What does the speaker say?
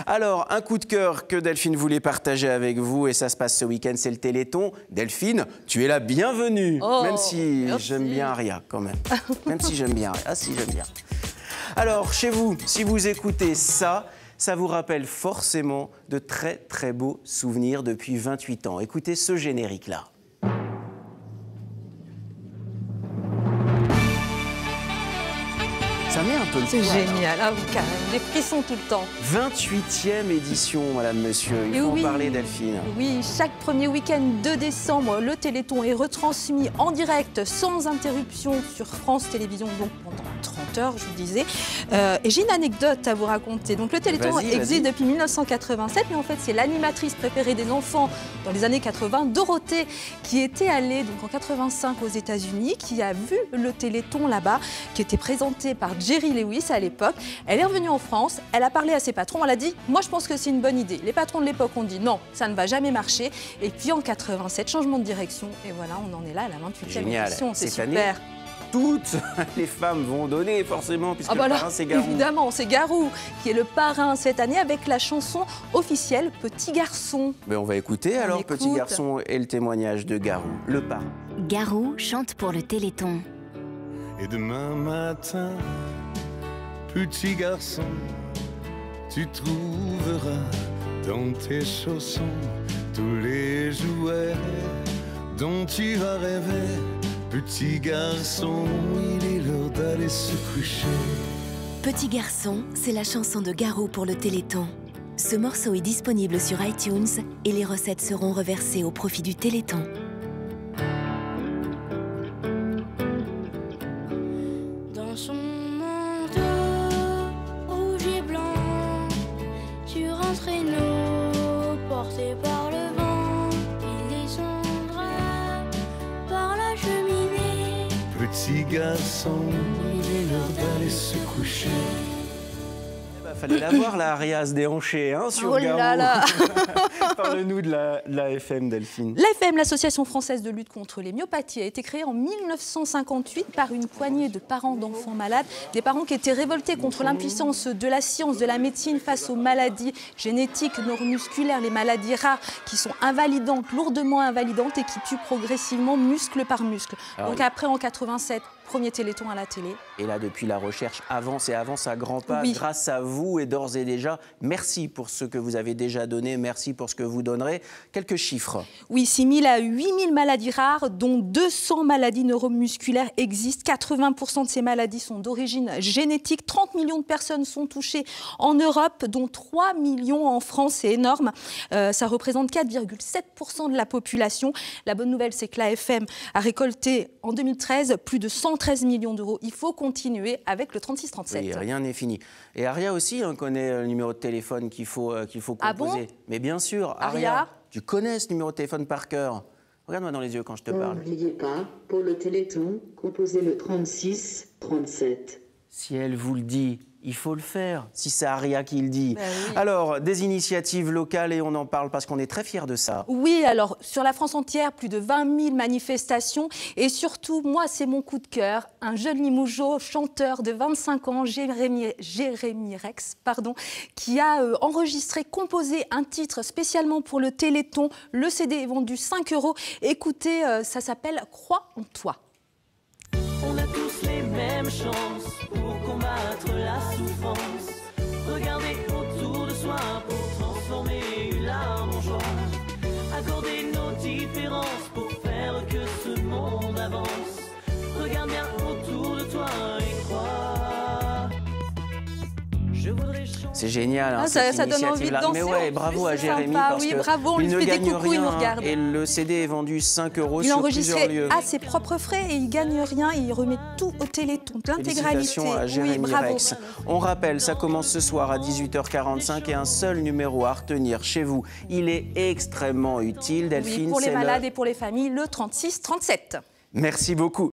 Alors, un coup de cœur que Delphine voulait partager avec vous, et ça se passe ce week-end, c'est le Téléthon. Delphine, tu es la bienvenue, même si j'aime bien Aria, quand même. Même si j'aime bien Aria. Ah si, j'aime bien. Alors, chez vous, si vous écoutez ça, ça vous rappelle forcément de très très beaux souvenirs depuis 28 ans. Écoutez ce générique-là. Ça met un peu le C'est poids, génial, ah, carrément, des frissons tout le temps. 28e édition, madame, monsieur. Il faut en parler, Delphine. Oui, chaque premier week-end de décembre, le Téléthon est retransmis en direct, sans interruption, sur France Télévisions, donc pendant 30 heures, je vous disais. Et j'ai une anecdote à vous raconter. Donc le Téléthon existe depuis 1987, mais en fait, c'est l'animatrice préférée des enfants dans les années 80, Dorothée, qui était allée donc en 85 aux États-Unis, qui a vu le Téléthon là-bas, qui était présenté par Jerry Lewis à l'époque. Elle est revenue en France, elle a parlé à ses patrons, elle a dit « Moi, je pense que c'est une bonne idée ». Les patrons de l'époque ont dit « Non, ça ne va jamais marcher ». Et puis en 87, changement de direction, et voilà, on en est là à la 28e édition, c'est super. Toutes les femmes vont donner, forcément, puisque le parrain, c'est Garou. Évidemment, c'est Garou qui est le parrain cette année avec la chanson officielle « Petit garçon ». Mais on va écouter alors « Petit garçon » et le témoignage de Garou, le parrain. Garou chante pour le Téléthon. Et demain matin, petit garçon, tu trouveras dans tes chaussons tous les jouets dont tu vas rêver. Petit garçon, il est l'heure d'aller se coucher. Petit garçon, c'est la chanson de Garou pour le Téléthon. Ce morceau est disponible sur iTunes et les recettes seront reversées au profit du Téléthon. Dans son manteau rouge et blanc, sur un traîneau porté par le vent, il descendra par la cheminée. Petit garçon, il est l'heure d'aller se coucher. Fallait la voir, la Aria se déhancher, hein, sur Garou. Là là. Parle-nous de la FM, Delphine. L'AFM, l'Association française de lutte contre les myopathies, a été créée en 1958 par une poignée de parents d'enfants malades. Des parents qui étaient révoltés contre l'impuissance de la science, de la médecine face aux maladies génétiques, neuromusculaires, les maladies rares qui sont invalidantes, lourdement invalidantes et qui tuent progressivement muscle par muscle. Donc après, en 87, premier Téléthon à la télé. Et là, depuis, la recherche avance et avance à grands pas grâce à vous. Et d'ores et déjà, merci pour ce que vous avez déjà donné. Merci pour ce que vous donnerez. Quelques chiffres. Oui, 6 000 à 8 000 maladies rares, dont 200 maladies neuromusculaires existent. 80% de ces maladies sont d'origine génétique. 30 millions de personnes sont touchées en Europe, dont 3 millions en France. C'est énorme. Ça représente 4,7% de la population. La bonne nouvelle, c'est que l'AFM a récolté en 2013 plus de 113 millions d'euros. Il faut continuer avec le 36-37. Oui, rien n'est fini. Et Aria aussi connaît le numéro de téléphone qu'il faut composer. Ah bon? Mais bien sûr, Aria, tu connais ce numéro de téléphone par cœur. Regarde-moi dans les yeux quand je te parle. N'oubliez pas, pour le Téléthon, composez le 36-37. Si elle vous le dit, il faut le faire, si c'est Aria qui le dit. Ben oui. Alors, des initiatives locales, et on en parle parce qu'on est très fiers de ça. Oui, alors, sur la France entière, plus de 20 000 manifestations. Et surtout, moi, c'est mon coup de cœur. Un jeune Limougeot, chanteur de 25 ans, Jérémy Rex, qui a enregistré, composé un titre spécialement pour le Téléthon. Le CD est vendu 5 €. Écoutez, ça s'appelle « Crois en toi ». On a tous les mêmes chances pour combattre la souffrance. Regardez autour de soi pour transformer une larme en joie. Accorder nos différences pour faire que ce monde avance. Regarde bien autour de toi et crois. Je voudrais chanter. C'est génial, hein, ça donne envie de danser. Mais ouais, bravo à Jérémy parce que bravo, on il lui ne fait des gagne coucous, il nous rien regarde. et le CD est vendu 5 € Il sur plusieurs lieux. à ses propres frais et il gagne rien et il remet tout au Téléthon, l'intégralité. Félicitations à Jérémy Rex. On rappelle, ça commence ce soir à 18h45 et un seul numéro à retenir chez vous. Il est extrêmement utile, Delphine. Oui, pour les malades et pour les familles, le 36-37. Merci beaucoup.